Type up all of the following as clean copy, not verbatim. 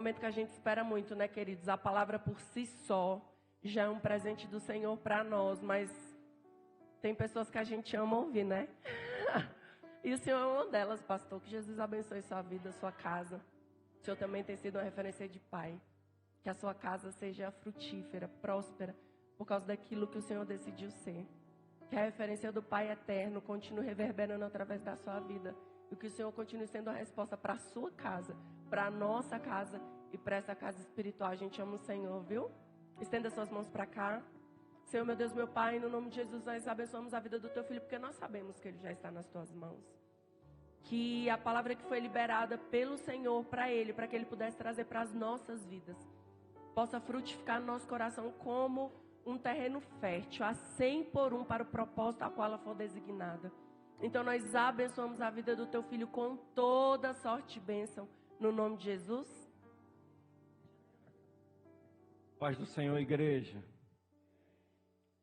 Momento que a gente espera muito, né, queridos? A palavra por si só já é um presente do Senhor para nós, mas tem pessoas que a gente ama ouvir, né? E o Senhor é uma delas, pastor. Que Jesus abençoe sua vida, sua casa. O Senhor também tem sido uma referência de pai. Que a sua casa seja frutífera, próspera, por causa daquilo que o Senhor decidiu ser. Que a referência do Pai eterno continue reverberando através da sua vida. E que o Senhor continue sendo a resposta para a sua casa, para a nossa casa e para essa casa espiritual. A gente ama o Senhor, viu? Estenda suas mãos para cá. Senhor, meu Deus, meu Pai, no nome de Jesus, nós abençoamos a vida do teu filho, porque nós sabemos que ele já está nas tuas mãos. Que a palavra que foi liberada pelo Senhor para ele, para que ele pudesse trazer para as nossas vidas, possa frutificar no nosso coração como um terreno fértil, a 100 por 1 para o propósito a qual ela for designada. Então nós abençoamos a vida do teu filho com toda sorte de bênção, no nome de Jesus. Paz do Senhor, igreja.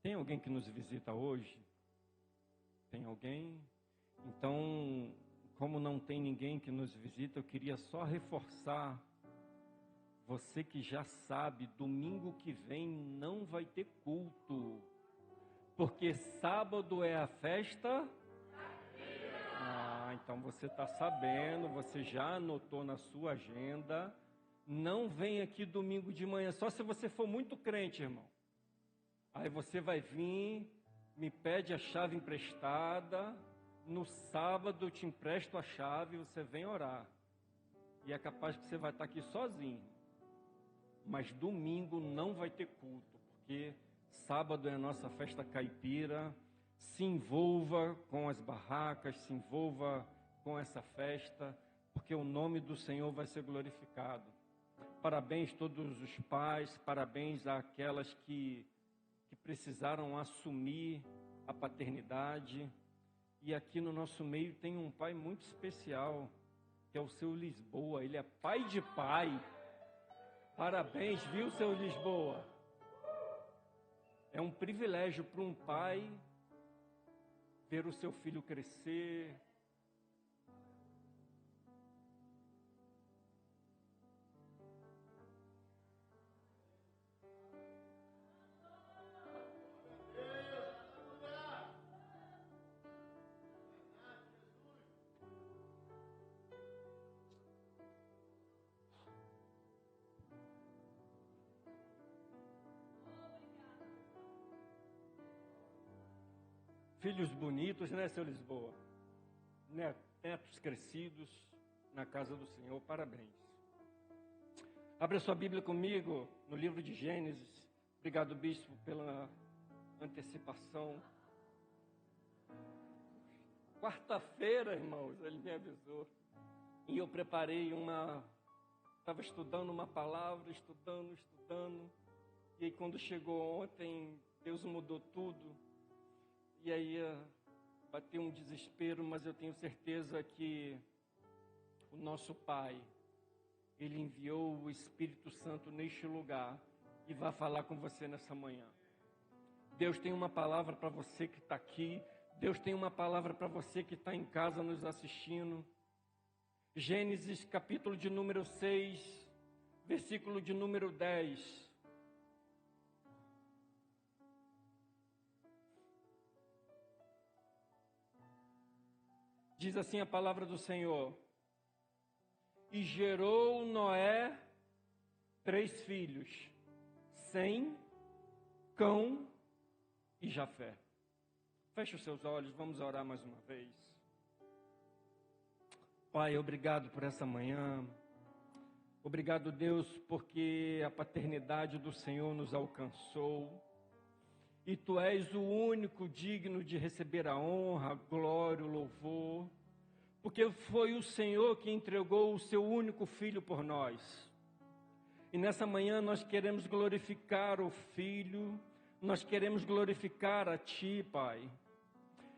Tem alguém que nos visita hoje? Tem alguém? Então, como não tem ninguém que nos visita, eu queria só reforçar. Você que já sabe, domingo que vem não vai ter culto. Porque sábado é a festa. Então você está sabendo, você já anotou na sua agenda. Não vem aqui domingo de manhã, só se você for muito crente, irmão. Aí você vai vir, me pede a chave emprestada. No sábado eu te empresto a chave, você vem orar. E é capaz que você vai estar aqui sozinho. Mas domingo não vai ter culto, porque sábado é a nossa festa caipira. Se envolva com as barracas, se envolva com essa festa, porque o nome do Senhor vai ser glorificado. Parabéns a todos os pais, parabéns àquelas que precisaram assumir a paternidade. E aqui no nosso meio tem um pai muito especial, que é o seu Lisboa. Ele é pai de pai. Parabéns, viu, seu Lisboa? É um privilégio para um pai ver o seu filho crescer. Filhos bonitos, né, seu Lisboa? Netos crescidos na casa do Senhor, parabéns. Abra sua Bíblia comigo no livro de Gênesis. Obrigado, bispo, pela antecipação. Quarta-feira, irmãos, ele me avisou. E eu preparei estava estudando uma palavra, estudando. E aí quando chegou ontem, Deus mudou tudo. E aí bateu um desespero, mas eu tenho certeza que o nosso Pai, Ele enviou o Espírito Santo neste lugar e vai falar com você nessa manhã. Deus tem uma palavra para você que está aqui. Deus tem uma palavra para você que está em casa nos assistindo. Gênesis capítulo de número 6, versículo de número 10. Diz assim a palavra do Senhor: e gerou Noé 3 filhos, Sem, Cão e Jafé. Feche os seus olhos, vamos orar mais uma vez. Pai, obrigado por essa manhã. Obrigado, Deus, porque a paternidade do Senhor nos alcançou. E Tu és o único digno de receber a honra, a glória, o louvor. Porque foi o Senhor que entregou o Seu único Filho por nós. E nessa manhã nós queremos glorificar o Filho, nós queremos glorificar a Ti, Pai.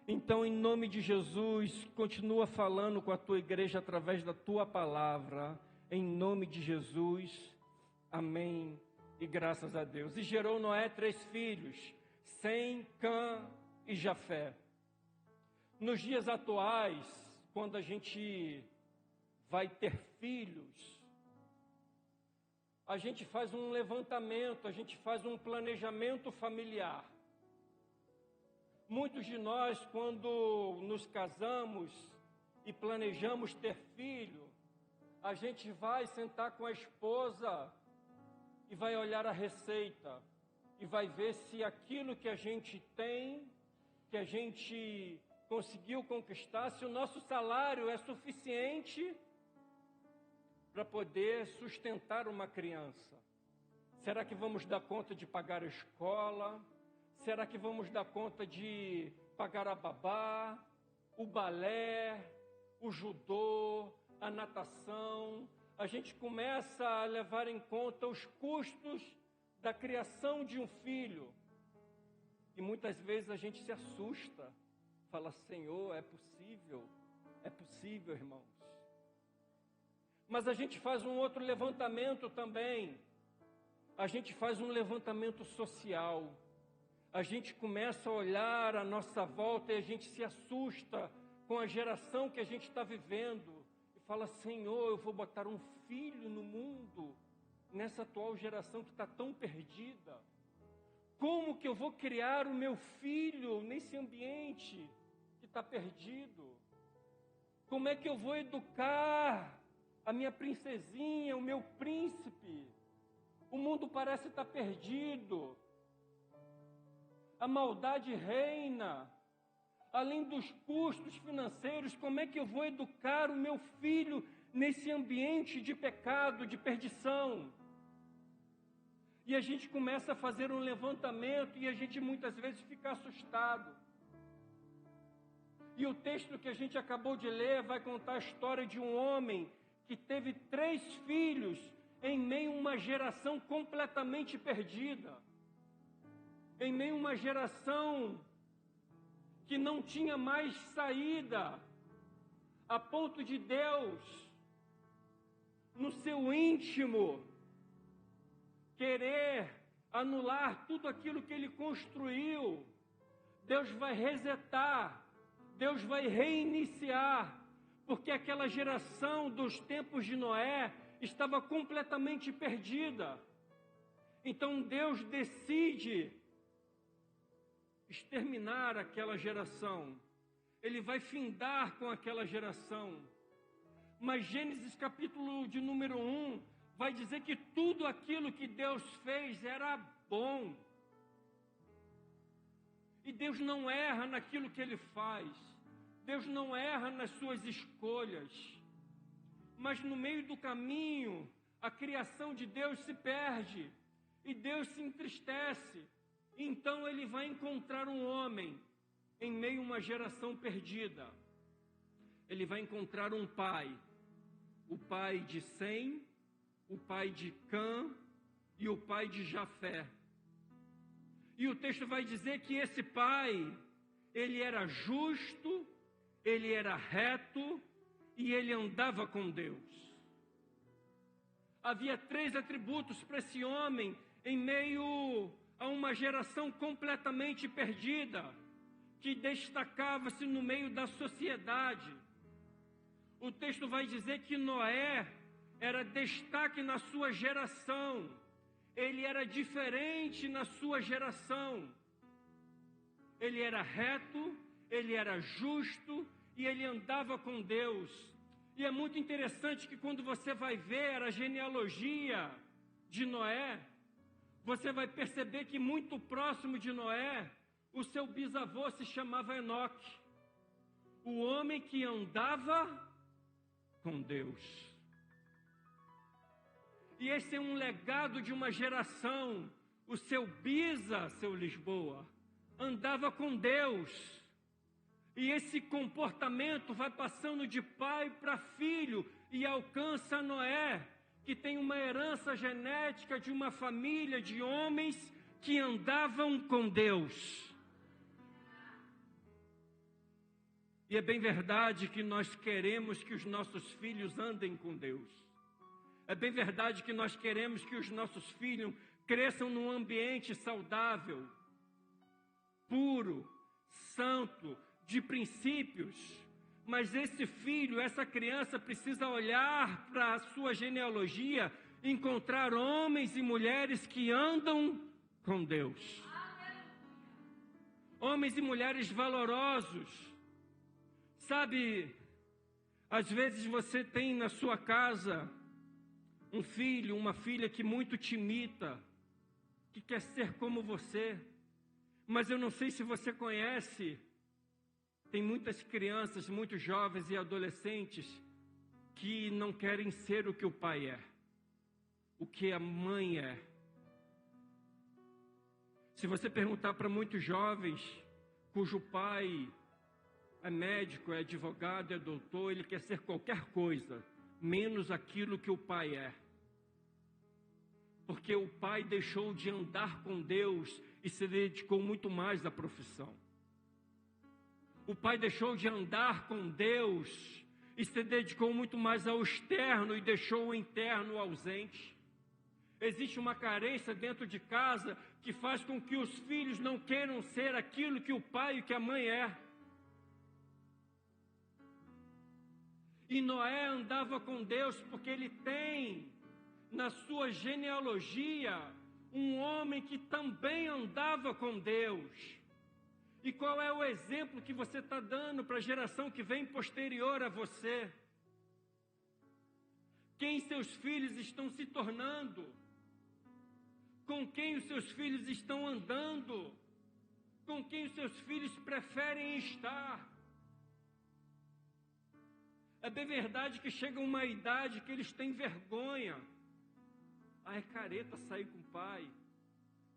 Então, em nome de Jesus, continua falando com a Tua igreja através da Tua palavra. Em nome de Jesus, amém e graças a Deus. E gerou Noé 3 filhos, Sem, Cã e Jafé. Nos dias atuais, quando a gente vai ter filhos, a gente faz um levantamento, a gente faz um planejamento familiar. Muitos de nós, quando nos casamos e planejamos ter filho, a gente vai sentar com a esposa e vai olhar a receita e vai ver se aquilo que a gente tem, que a gente conseguiu conquistar, se o nosso salário é suficiente para poder sustentar uma criança. Será que vamos dar conta de pagar a escola? Será que vamos dar conta de pagar a babá, o balé, o judô, a natação? A gente começa a levar em conta os custos da criação de um filho. E muitas vezes a gente se assusta. Fala, Senhor, é possível, irmãos. Mas a gente faz um outro levantamento também. A gente faz um levantamento social. A gente começa a olhar à nossa volta e a gente se assusta com a geração que a gente está vivendo. E fala, Senhor, eu vou botar um filho no mundo, nessa atual geração que está tão perdida. Como que eu vou criar o meu filho nesse ambiente que está perdido? Como é que eu vou educar a minha princesinha, o meu príncipe? O mundo parece estar perdido. A maldade reina. Além dos custos financeiros, como é que eu vou educar o meu filho nesse ambiente de pecado, de perdição? E a gente começa a fazer um levantamento e a gente muitas vezes fica assustado. E o texto que a gente acabou de ler vai contar a história de um homem que teve 3 filhos em meio a uma geração completamente perdida. Em meio a uma geração que não tinha mais saída, a ponto de Deus, no seu íntimo, querer anular tudo aquilo que ele construiu. Deus vai resetar, Deus vai reiniciar, porque aquela geração dos tempos de Noé estava completamente perdida. Então Deus decide exterminar aquela geração. Ele vai findar com aquela geração. Mas Gênesis capítulo de número 1 vai dizer que tudo aquilo que Deus fez era bom. E Deus não erra naquilo que Ele faz. Deus não erra nas suas escolhas. Mas no meio do caminho, a criação de Deus se perde. E Deus se entristece. Então Ele vai encontrar um homem em meio a uma geração perdida. Ele vai encontrar um pai. O pai de Sem, o pai de Cã e o pai de Jafé. E o texto vai dizer que esse pai, ele era justo, ele era reto e ele andava com Deus. Havia 3 atributos para esse homem em meio a uma geração completamente perdida, que destacava-se no meio da sociedade. O texto vai dizer que Noé era destaque na sua geração. Ele era diferente na sua geração. Ele era reto, ele era justo e ele andava com Deus. E é muito interessante que quando você vai ver a genealogia de Noé, você vai perceber que muito próximo de Noé, o seu bisavô se chamava Enoque, o homem que andava com Deus. E esse é um legado de uma geração. O seu bisa, seu Lisboa, andava com Deus. E esse comportamento vai passando de pai para filho e alcança Noé, que tem uma herança genética de uma família de homens que andavam com Deus. E é bem verdade que nós queremos que os nossos filhos andem com Deus. É bem verdade que nós queremos que os nossos filhos cresçam num ambiente saudável, puro, santo, de princípios. Mas esse filho, essa criança precisa olhar para a sua genealogia encontrar homens e mulheres que andam com Deus. Homens e mulheres valorosos. Sabe, às vezes você tem na sua casa um filho, uma filha que muito te imita, que quer ser como você, mas eu não sei se você conhece, tem muitas crianças, muitos jovens e adolescentes que não querem ser o que o pai é, o que a mãe é. Se você perguntar para muitos jovens cujo pai é médico, é advogado, é doutor, ele quer ser qualquer coisa, menos aquilo que o pai é. Porque o pai deixou de andar com Deus e se dedicou muito mais à profissão. O pai deixou de andar com Deus e se dedicou muito mais ao externo e deixou o interno ausente. Existe uma carência dentro de casa que faz com que os filhos não queiram ser aquilo que o pai e que a mãe é. E Noé andava com Deus porque ele tem na sua genealogia um homem que também andava com Deus. E qual é o exemplo que você está dando para a geração que vem posterior a você? Quem seus filhos estão se tornando? Com quem os seus filhos estão andando? Com quem os seus filhos preferem estar? É bem verdade que chega uma idade que eles têm vergonha. Ah, é careta sair com o pai.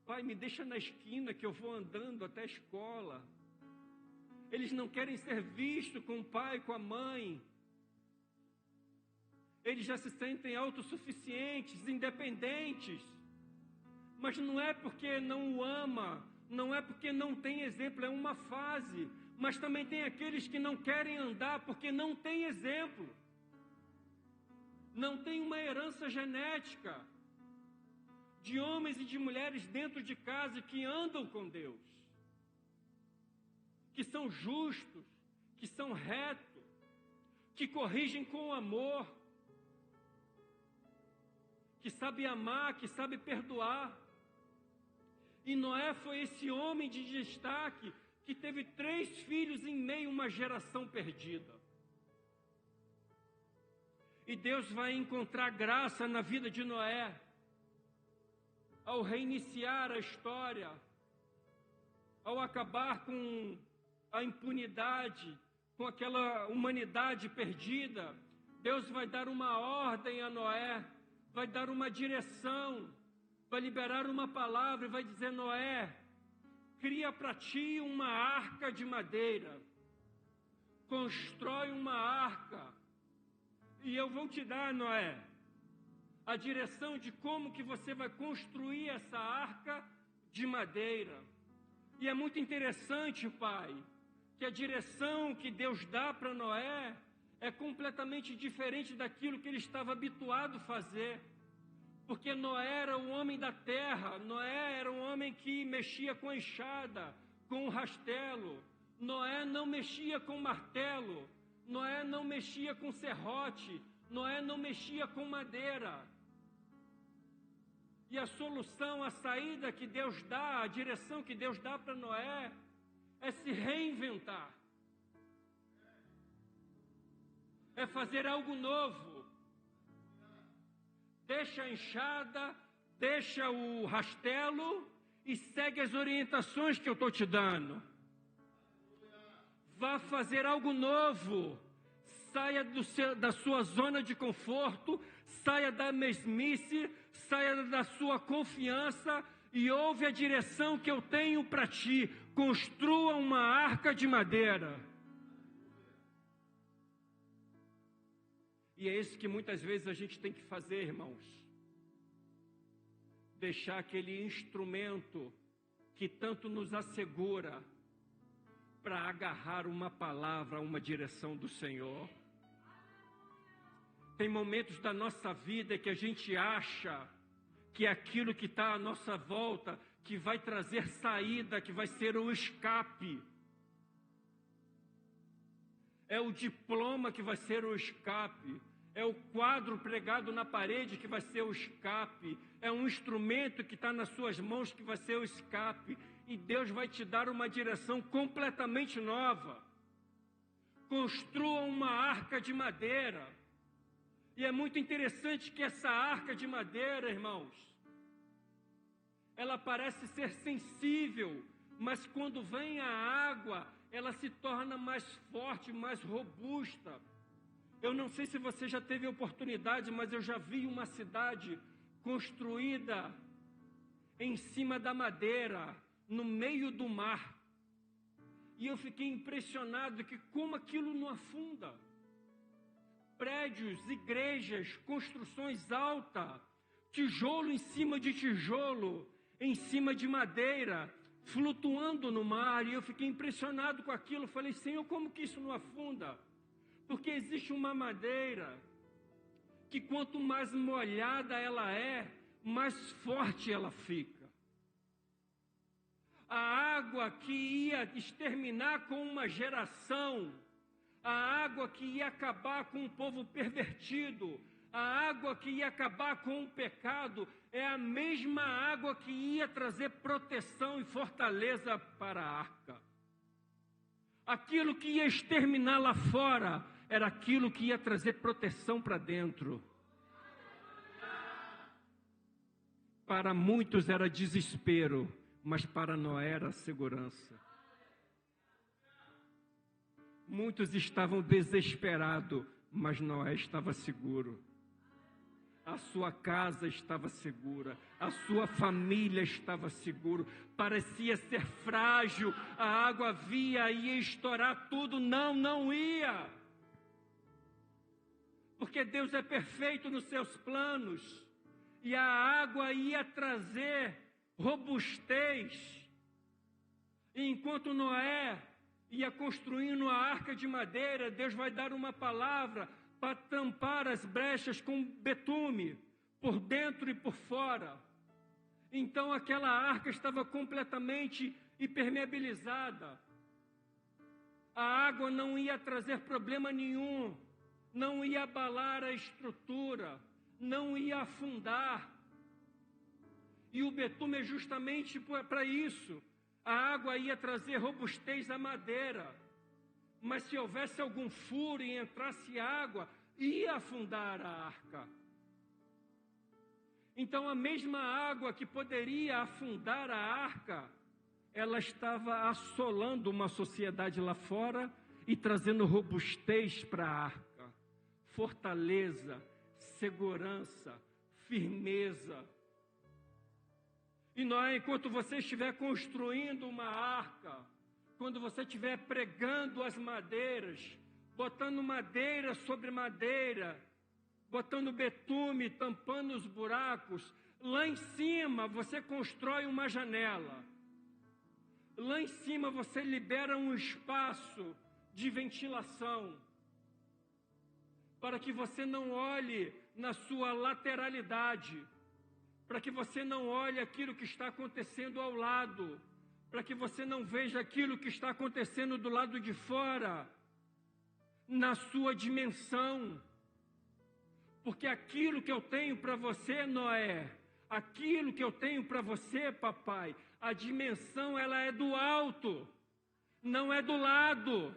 Pai, me deixa na esquina que eu vou andando até a escola. Eles não querem ser vistos com o pai, com a mãe. Eles já se sentem autossuficientes, independentes. Mas não é porque não o ama, não é porque não tem exemplo, é uma fase. Mas também tem aqueles que não querem andar porque não tem exemplo. Não tem uma herança genética de homens e de mulheres dentro de casa que andam com Deus, que são justos, que são retos, que corrigem com amor, que sabe amar, que sabe perdoar. E Noé foi esse homem de destaque que teve 3 filhos em meio a uma geração perdida. E Deus vai encontrar graça na vida de Noé ao reiniciar a história, ao acabar com a impunidade, com aquela humanidade perdida. Deus vai dar uma ordem a Noé, vai dar uma direção, vai liberar uma palavra e vai dizer: Noé, cria para ti uma arca de madeira, constrói uma arca, e eu vou te dar, Noé, a direção de como que você vai construir essa arca de madeira. E é muito interessante, pai, que a direção que Deus dá para Noé é completamente diferente daquilo que ele estava habituado a fazer. Porque Noé era o homem da terra, Noé era um homem que mexia com a enxada, com o rastelo. Noé não mexia com martelo, Noé não mexia com serrote, Noé não mexia com madeira. E a solução, a saída que Deus dá, a direção que Deus dá para Noé é se reinventar. É fazer algo novo. Deixa a enxada, deixa o rastelo e segue as orientações que eu estou te dando. Vá fazer algo novo. Saia da sua zona de conforto, saia da mesmice, saia da sua confiança e ouve a direção que eu tenho para ti. Construa uma arca de madeira. E é isso que muitas vezes a gente tem que fazer, irmãos. Deixar aquele instrumento que tanto nos assegura para agarrar uma palavra, uma direção do Senhor. Tem momentos da nossa vida que a gente acha que é aquilo que está à nossa volta, que vai trazer saída, que vai ser o escape. É o diploma que vai ser o escape. É o quadro pregado na parede que vai ser o escape. É um instrumento que está nas suas mãos que vai ser o escape. E Deus vai te dar uma direção completamente nova. Construa uma arca de madeira. E é muito interessante que essa arca de madeira, irmãos, ela parece ser sensível, mas quando vem a água, ela se torna mais forte, mais robusta. Eu não sei se você já teve oportunidade, mas eu já vi uma cidade construída em cima da madeira, no meio do mar. E eu fiquei impressionado que como aquilo não afunda. Prédios, igrejas, construções altas, tijolo em cima de tijolo, em cima de madeira, flutuando no mar. E eu fiquei impressionado com aquilo. Falei, Senhor, como que isso não afunda? Porque existe uma madeira que quanto mais molhada ela é, mais forte ela fica. A água que ia exterminar com uma geração, a água que ia acabar com um povo pervertido, a água que ia acabar com o pecado, é a mesma água que ia trazer proteção e fortaleza para a arca. Aquilo que ia exterminar lá fora, era aquilo que ia trazer proteção para dentro. Para muitos era desespero, mas para Noé era segurança. Muitos estavam desesperados, mas Noé estava seguro. A sua casa estava segura, a sua família estava segura. Parecia ser frágil, a água vinha e ia estourar tudo. Não ia. Porque Deus é perfeito nos seus planos. E a água ia trazer robustez. E enquanto Noé ia construindo a arca de madeira, Deus vai dar uma palavra para tampar as brechas com betume, por dentro e por fora. Então aquela arca estava completamente impermeabilizada. A água não ia trazer problema nenhum, não ia abalar a estrutura, não ia afundar. E o betume é justamente para isso. A água ia trazer robustez à madeira. Mas se houvesse algum furo e entrasse água, ia afundar a arca. Então a mesma água que poderia afundar a arca, ela estava assolando uma sociedade lá fora e trazendo robustez para a arca. Fortaleza, segurança, firmeza. E Noé, enquanto você estiver construindo uma arca, quando você estiver pregando as madeiras, botando madeira sobre madeira, botando betume, tampando os buracos, lá em cima você constrói uma janela. Lá em cima você libera um espaço de ventilação, para que você não olhe na sua lateralidade, para que você não olhe aquilo que está acontecendo ao lado, para que você não veja aquilo que está acontecendo do lado de fora, na sua dimensão. Porque aquilo que eu tenho para você, Noé, aquilo que eu tenho para você, papai, a dimensão ela é do alto, não é do lado.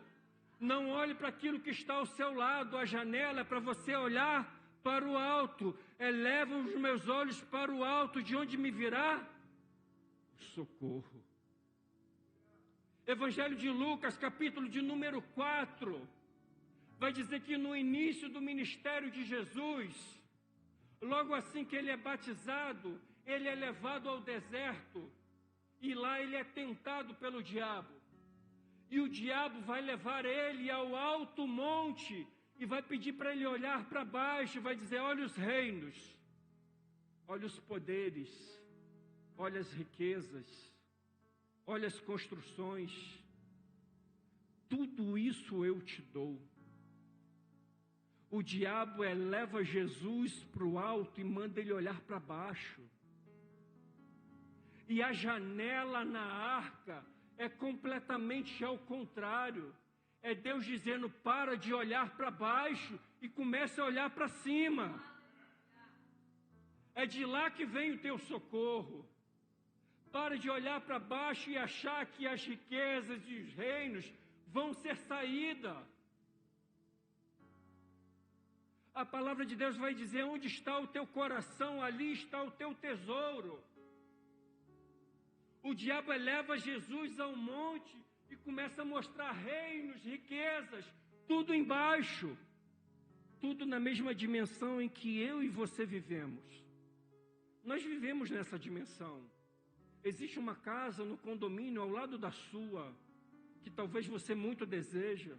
Não olhe para aquilo que está ao seu lado, a janela é para você olhar para o alto. Eleva os meus olhos para o alto, de onde me virá socorro. Evangelho de Lucas, capítulo de número 4, vai dizer que no início do ministério de Jesus, logo assim que ele é batizado, ele é levado ao deserto, e lá ele é tentado pelo diabo. E o diabo vai levar ele ao alto monte, e vai pedir para ele olhar para baixo, vai dizer, olha os reinos, olha os poderes, olha as riquezas, olha as construções, tudo isso eu te dou. O diabo eleva Jesus para o alto e manda ele olhar para baixo. E a janela na arca é completamente ao contrário. É Deus dizendo, para de olhar para baixo e comece a olhar para cima. É de lá que vem o teu socorro. Pare de olhar para baixo e achar que as riquezas e os reinos vão ser saída. A palavra de Deus vai dizer: onde está o teu coração, ali está o teu tesouro. O diabo eleva Jesus ao monte e começa a mostrar reinos, riquezas, tudo embaixo. Tudo na mesma dimensão em que eu e você vivemos. Nós vivemos nessa dimensão. Existe uma casa no condomínio ao lado da sua, que talvez você muito deseja.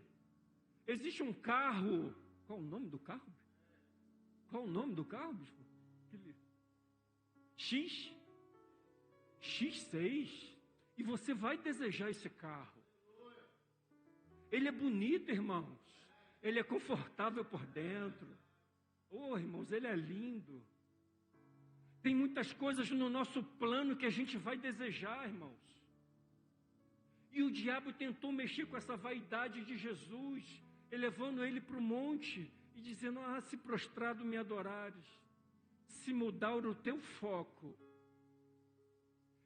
Existe um carro. Qual o nome do carro? Qual o nome do carro, bispo? X6. E você vai desejar esse carro. Ele é bonito, irmãos. Ele é confortável por dentro. Oh, irmãos, ele é lindo. Tem muitas coisas no nosso plano que a gente vai desejar, irmãos. E o diabo tentou mexer com essa vaidade de Jesus, elevando ele para o monte e dizendo: se prostrado me adorares, se mudar o teu foco,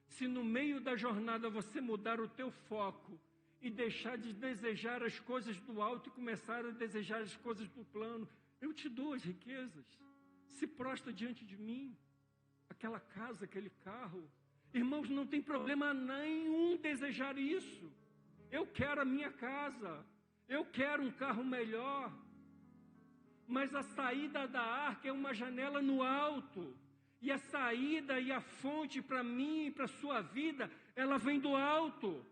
se no meio da jornada você mudar o teu foco e deixar de desejar as coisas do alto e começar a desejar as coisas do plano, eu te dou as riquezas. Se prostra diante de mim. Aquela casa, aquele carro. Irmãos, não tem problema nenhum desejar isso. Eu quero a minha casa. Eu quero um carro melhor. Mas a saída da arca é uma janela no alto. E a saída e a fonte para mim e para a sua vida, ela vem do alto.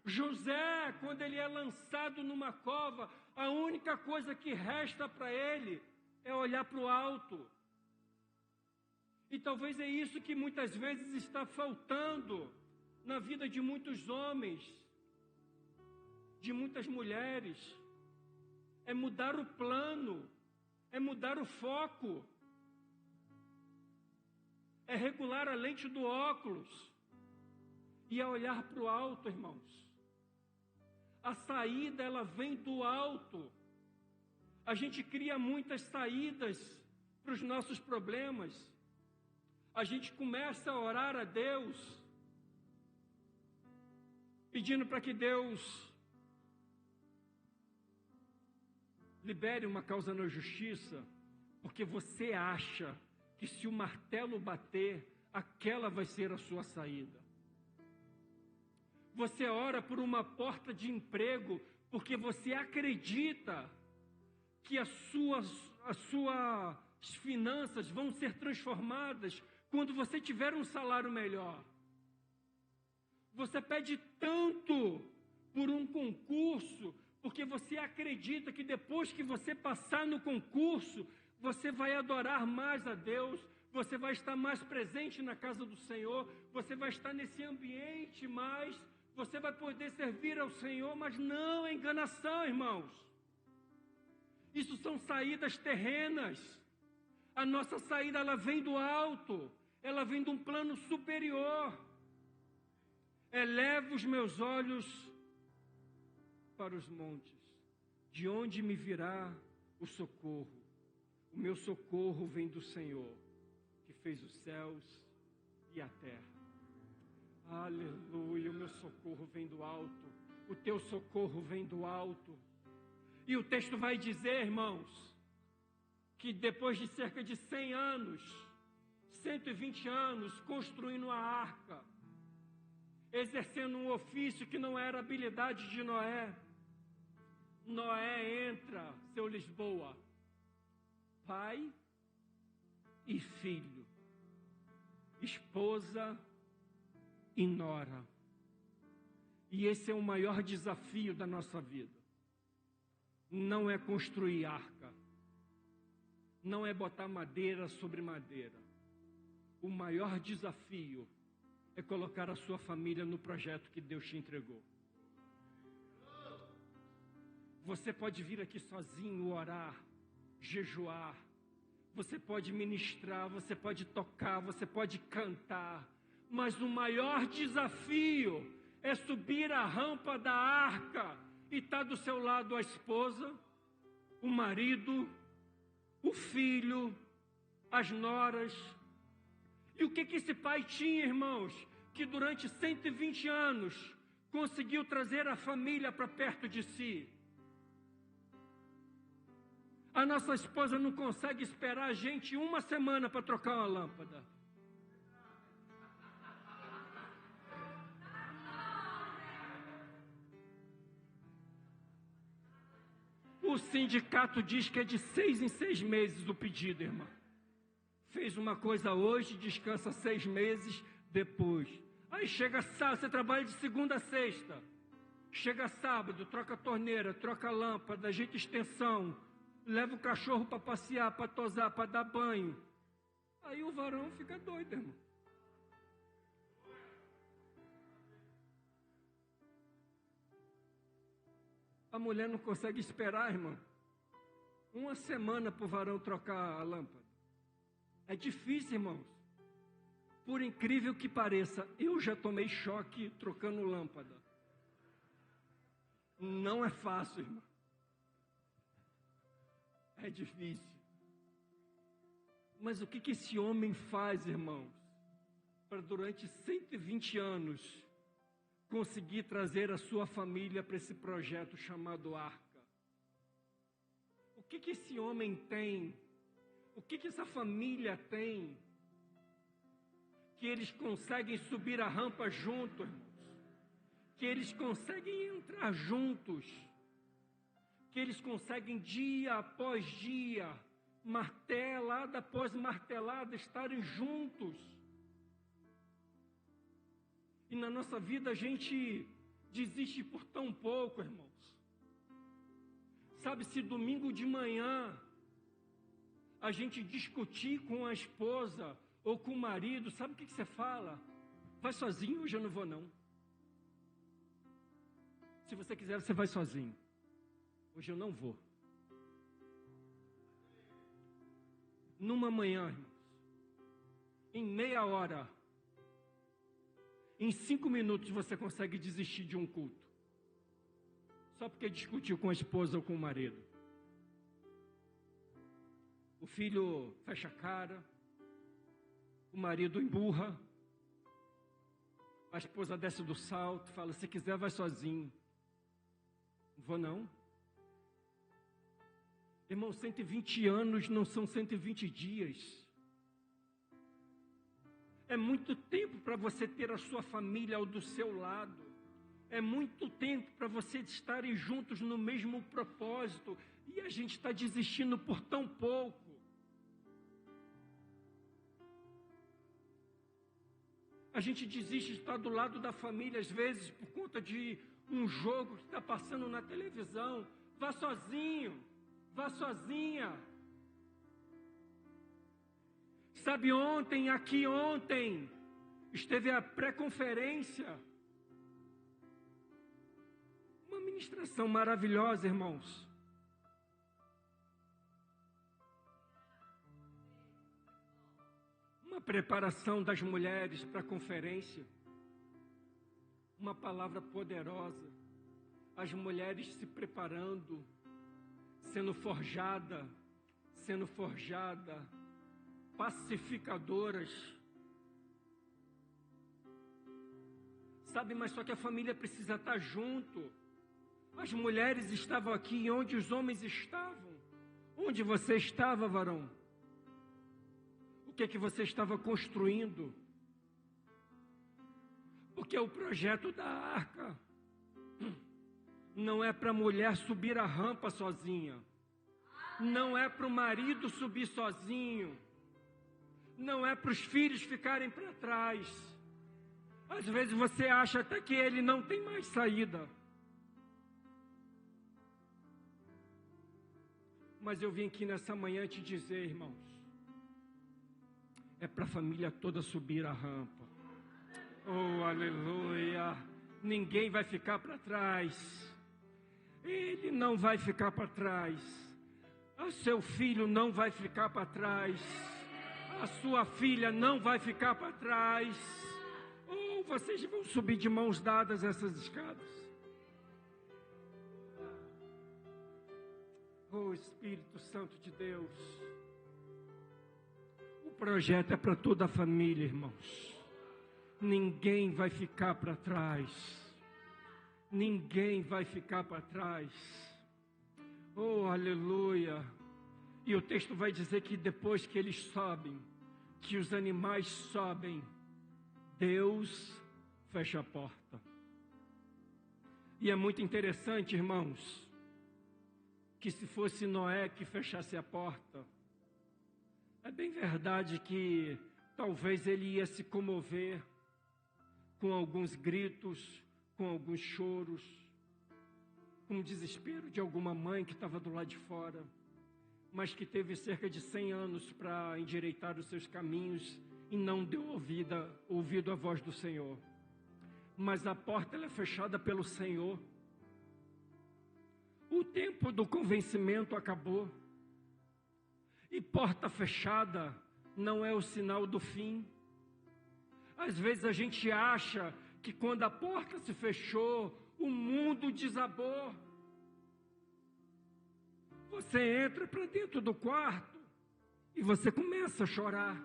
José, quando ele é lançado numa cova, a única coisa que resta para ele é olhar para o alto. E talvez é isso que muitas vezes está faltando na vida de muitos homens, de muitas mulheres. É mudar o plano, é mudar o foco, é regular a lente do óculos e é olhar para o alto, irmãos. A saída, ela vem do alto. A gente cria muitas saídas para os nossos problemas. A gente começa a orar a Deus, pedindo para que Deus libere uma causa na justiça, porque você acha que se o martelo bater, aquela vai ser a sua saída. Você ora por uma porta de emprego, porque você acredita que as suas finanças vão ser transformadas quando você tiver um salário melhor. Você pede tanto por um concurso, porque você acredita que depois que você passar no concurso, você vai adorar mais a Deus, você vai estar mais presente na casa do Senhor, você vai estar nesse ambiente mais, você vai poder servir ao Senhor, mas não é enganação, irmãos. Isso são saídas terrenas. A nossa saída, ela vem do alto, ela vem de um plano superior. Elevo os meus olhos para os montes, de onde me virá o socorro? O meu socorro vem do Senhor, que fez os céus e a terra. Aleluia, o meu socorro vem do alto, o teu socorro vem do alto. E o texto vai dizer, irmãos, que depois de cerca de 100 anos, 120 anos, construindo a arca, exercendo um ofício que não era habilidade de Noé, Noé entra, seu Lisboa, pai e filho, esposa e nora. E esse é o maior desafio da nossa vida. Não é construir arca, não é botar madeira sobre madeira. O maior desafio é colocar a sua família no projeto que Deus te entregou. Você pode vir aqui sozinho, orar, jejuar, você pode ministrar, você pode tocar, você pode cantar, mas o maior desafio é subir a rampa da arca e estar do seu lado a esposa, o marido, o filho, as noras. E o que esse pai tinha, irmãos? Que durante 120 anos conseguiu trazer a família para perto de si. A nossa esposa não consegue esperar a gente uma semana para trocar uma lâmpada. O sindicato diz que é de 6 em 6 meses o pedido, irmão. Fez uma coisa hoje, descansa 6 meses depois. Aí chega sábado, você trabalha de segunda a sexta. Chega sábado, troca a torneira, troca a lâmpada, ajeita extensão, leva o cachorro para passear, para tosar, para dar banho. Aí o varão fica doido, irmão. A mulher não consegue esperar, irmão, uma semana para o varão trocar a lâmpada. É difícil, irmãos. Por incrível que pareça, eu já tomei choque trocando lâmpada. Não é fácil, irmão. É difícil. Mas o que esse homem faz, irmãos, para durante 120 anos conseguir trazer a sua família para esse projeto chamado Arca? O que esse homem tem? O que essa família tem? Que eles conseguem subir a rampa juntos, irmãos. Que eles conseguem entrar juntos. Que eles conseguem dia após dia, martelada após martelada, estarem juntos. E na nossa vida a gente desiste por tão pouco, irmãos. Sabe, se domingo de manhã a gente discutir com a esposa ou com o marido, sabe o que você fala? Vai sozinho, hoje eu não vou não. Se você quiser, você vai sozinho. Hoje eu não vou. Numa manhã, irmãos, em meia hora, em 5 minutos você consegue desistir de um culto. Só porque discutiu com a esposa ou com o marido. O filho fecha a cara, o marido emburra, a esposa desce do salto, fala, se quiser vai sozinho. Não vou não. Irmão, 120 anos não são 120 dias. É muito tempo para você ter a sua família ao do seu lado. É muito tempo para vocês estarem juntos no mesmo propósito. E a gente está desistindo por tão pouco. A gente desiste de estar do lado da família, às vezes, por conta de um jogo que está passando na televisão. Vá sozinho. Vá sozinha. Sabe, aqui ontem, esteve a pré-conferência. Uma ministração maravilhosa, irmãos. Uma preparação das mulheres para a conferência. Uma palavra poderosa. As mulheres se preparando, sendo forjada, pacificadoras. Sabe, mas só que a família precisa estar junto. As mulheres estavam aqui onde os homens estavam. Onde você estava, varão? O que é que você estava construindo? Porque o projeto da arca não é para a mulher subir a rampa sozinha. Não é para o marido subir sozinho. Não é para os filhos ficarem para trás. Às vezes você acha até que ele não tem mais saída. Mas eu vim aqui nessa manhã te dizer, irmãos, é para a família toda subir a rampa. Oh, aleluia! Ninguém vai ficar para trás. Ele não vai ficar para trás. O seu filho não vai ficar para trás. A sua filha não vai ficar para trás. Ou vocês vão subir de mãos dadas essas escadas. Oh, Espírito Santo de Deus. O projeto é para toda a família, irmãos. Ninguém vai ficar para trás. Ninguém vai ficar para trás. Oh, aleluia. E o texto vai dizer que depois que eles sobem, que os animais sobem, Deus fecha a porta. E é muito interessante, irmãos, que se fosse Noé que fechasse a porta, é bem verdade que talvez ele ia se comover com alguns gritos, com alguns choros, com o desespero de alguma mãe que estava do lado de fora, mas que teve cerca de 100 anos para endireitar os seus caminhos e não deu ouvido à voz do Senhor. Mas a porta ela é fechada pelo Senhor. O tempo do convencimento acabou. E porta fechada não é o sinal do fim. Às vezes a gente acha que quando a porta se fechou, o mundo desabou. Você entra para dentro do quarto e você começa a chorar.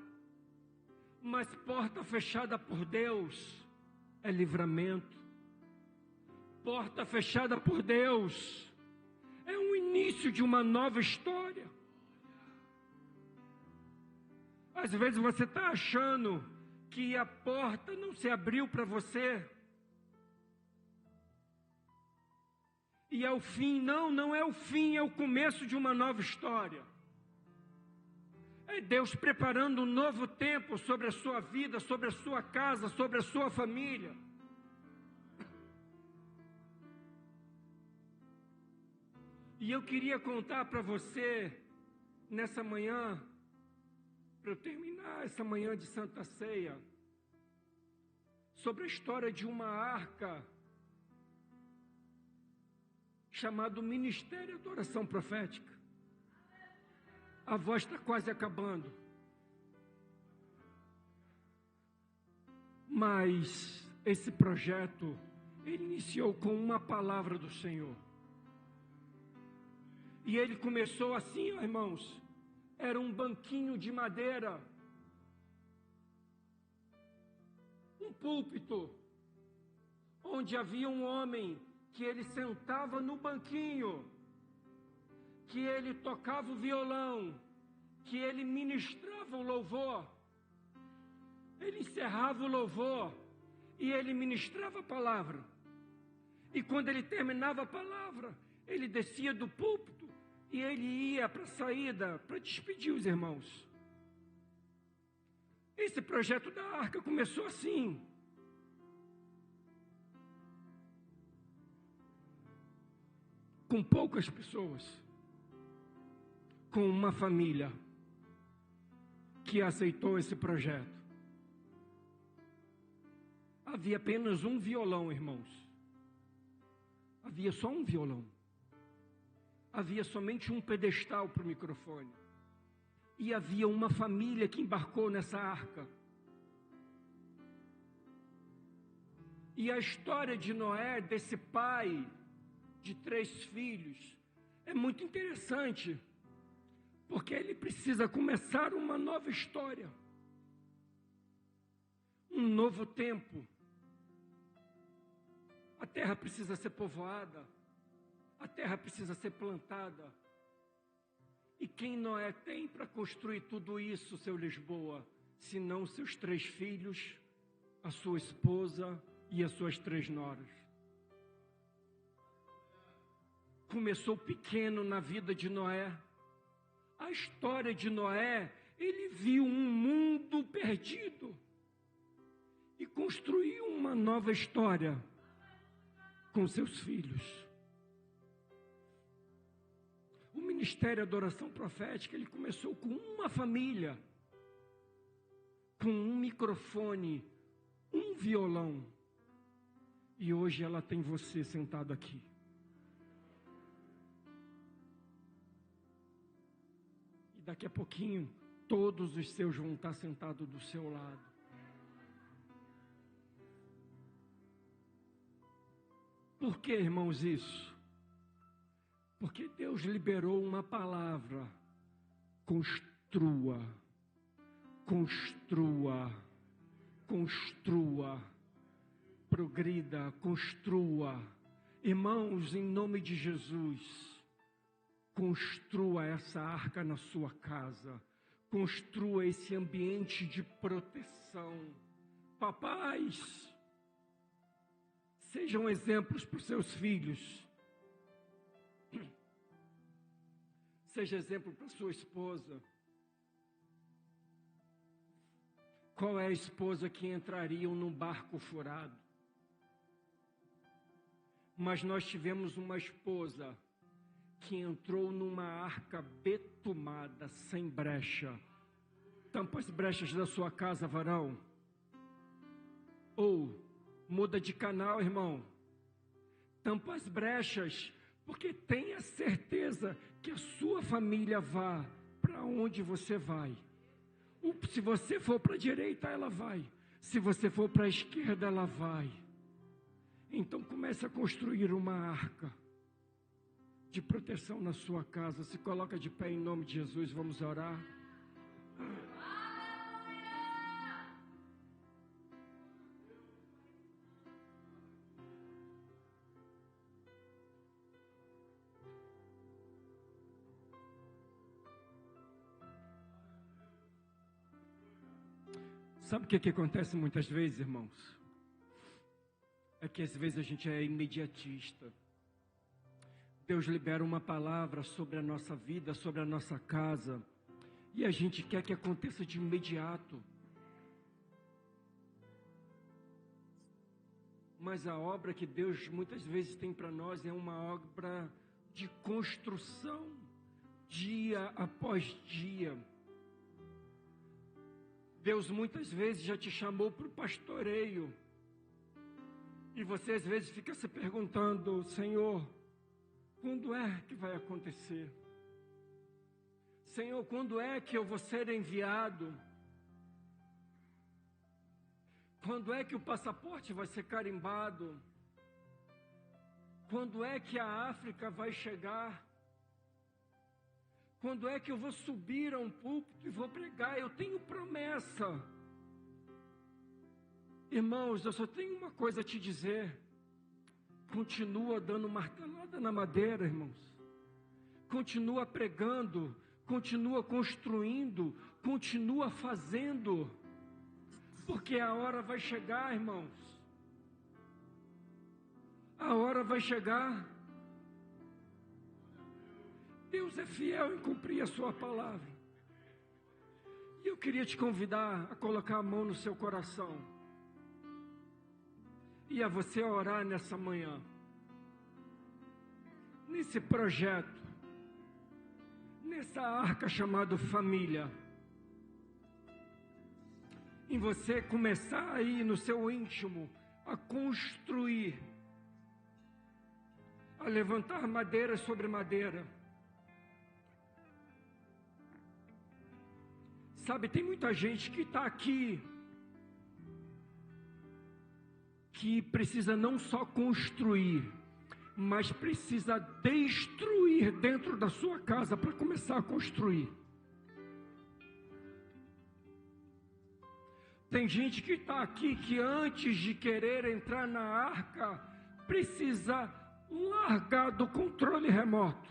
Mas porta fechada por Deus é livramento. Porta fechada por Deus é o início de uma nova história. Às vezes você está achando que a porta não se abriu para você. E é o fim. Não é o fim, é o começo de uma nova história. É Deus preparando um novo tempo sobre a sua vida, sobre a sua casa, sobre a sua família. E eu queria contar para você, nessa manhã, para eu terminar essa manhã de Santa Ceia, sobre a história de uma arca chamado Ministério de Oração Profética. A voz está quase acabando. Mas esse projeto, ele iniciou com uma palavra do Senhor. E ele começou assim, irmãos. Era um banquinho de madeira. Um púlpito. Onde havia um homem que ele sentava no banquinho, que ele tocava o violão, que ele ministrava o louvor, ele encerrava o louvor e ele ministrava a palavra. E quando ele terminava a palavra, ele descia do púlpito e ele ia para a saída para despedir os irmãos. Esse projeto da arca começou assim. Com poucas pessoas, com uma família que aceitou esse projeto. Havia apenas um violão, irmãos. Havia só um violão. Havia somente um pedestal para o microfone. E havia uma família que embarcou nessa arca. E a história de Noé, desse pai de 3 filhos, é muito interessante, porque ele precisa começar uma nova história, um novo tempo. A terra precisa ser povoada, a terra precisa ser plantada. E quem Noé tem para construir tudo isso, seu Lisboa, senão seus 3 filhos, a sua esposa e as suas 3 noras? Começou pequeno na vida de Noé. A história de Noé, ele viu um mundo perdido e construiu uma nova história com seus filhos. O ministério de oração profética, ele começou com uma família, com um microfone, um violão, e hoje ela tem você sentado aqui. Daqui a pouquinho, todos os seus vão estar sentados do seu lado. Por que, irmãos, isso? Porque Deus liberou uma palavra: construa, construa, construa, progrida, construa. Irmãos, em nome de Jesus, construa essa arca na sua casa, construa esse ambiente de proteção. Papais, sejam exemplos para os seus filhos. Seja exemplo para sua esposa. Qual é a esposa que entraria num barco furado? Mas nós tivemos uma esposa que entrou numa arca betumada, sem brecha. Tampa as brechas da sua casa, varão. Ou muda de canal, irmão. Tampa as brechas, porque tenha certeza que a sua família vá para onde você vai. Se você for para a direita, ela vai. Se você for para a esquerda, ela vai. Então comece a construir uma arca de proteção na sua casa. Se coloca de pé em nome de Jesus, vamos orar. Sabe o que acontece muitas vezes, irmãos? É que às vezes a gente é imediatista. Deus libera uma palavra sobre a nossa vida, sobre a nossa casa, e a gente quer que aconteça de imediato. Mas a obra que Deus muitas vezes tem para nós é uma obra de construção, dia após dia. Deus muitas vezes já te chamou para o pastoreio. E você às vezes fica se perguntando: Senhor, quando é que vai acontecer? Senhor, quando é que eu vou ser enviado? Quando é que o passaporte vai ser carimbado? Quando é que a África vai chegar? Quando é que eu vou subir a um púlpito e vou pregar? Eu tenho promessa. Irmãos, eu só tenho uma coisa a te dizer. Continua dando martelada na madeira, irmãos. Continua pregando, continua construindo, continua fazendo. Porque a hora vai chegar, irmãos. A hora vai chegar. Deus é fiel em cumprir a sua palavra. E eu queria te convidar a colocar a mão no seu coração. E a você orar nessa manhã. Nesse projeto. Nessa arca chamada família. Em você começar aí no seu íntimo a construir. A levantar madeira sobre madeira. Sabe, tem muita gente que está aqui, que precisa não só construir, mas precisa destruir dentro da sua casa para começar a construir. Tem gente que está aqui que antes de querer entrar na arca, precisa largar do controle remoto.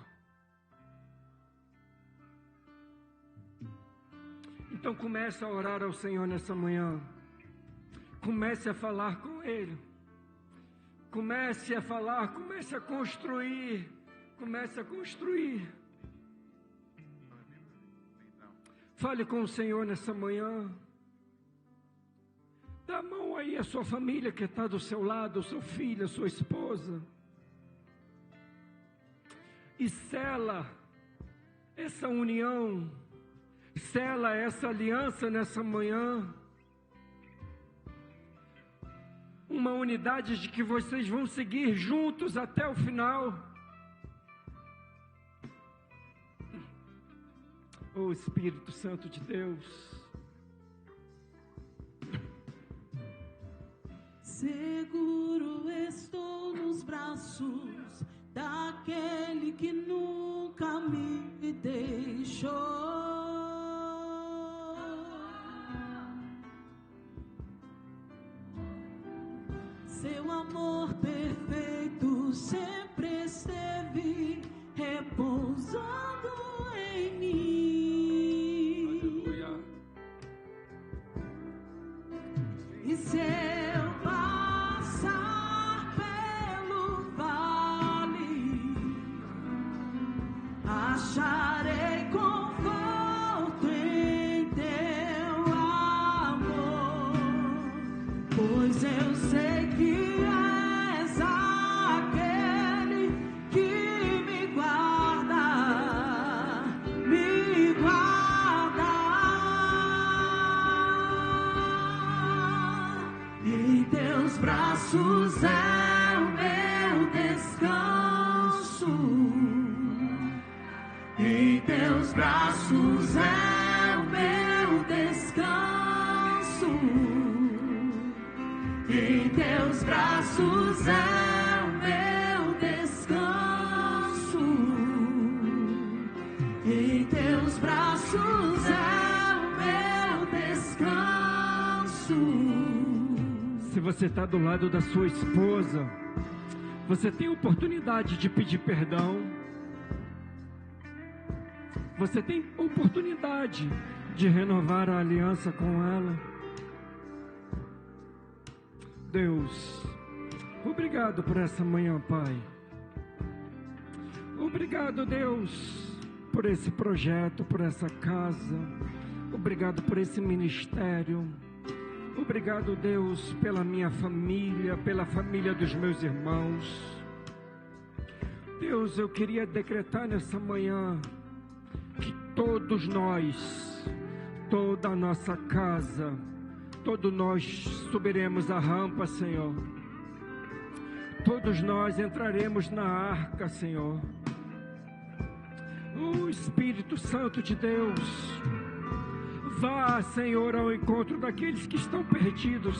Então comece a orar ao Senhor nessa manhã. Comece a falar com Ele. Comece a falar, comece a construir. Comece a construir. Fale com o Senhor nessa manhã. Dá a mão aí à sua família que está do seu lado, o seu filho, a sua esposa. E sela essa união. Sela essa aliança nessa manhã. Uma unidade de que vocês vão seguir juntos até o final. Oh Espírito Santo de Deus. Seguro estou nos braços da daquele que nunca me deixou. Seu amor perfeito sempre esteve repousando em mim. Aleluia. E se eu passar pelo vale, acharei conforto em teu amor, pois eu sei que és aquele que me guarda, me guarda. Em teus braços é o meu descanso, em teus braços é o meu descanso, em teus braços é o meu descanso, em teus braços é o meu descanso. Se você está do lado da sua esposa, você tem oportunidade de pedir perdão. Você tem oportunidade de renovar a aliança com ela. Deus, obrigado por essa manhã, Pai. Obrigado, Deus, por esse projeto, por essa casa. Obrigado por esse ministério. Obrigado, Deus, pela minha família, pela família dos meus irmãos. Deus, eu queria decretar nessa manhã que todos nós, toda a nossa casa, todos nós subiremos a rampa, Senhor. Todos nós entraremos na arca, Senhor. O Espírito Santo de Deus, vá, Senhor, ao encontro daqueles que estão perdidos, Senhor.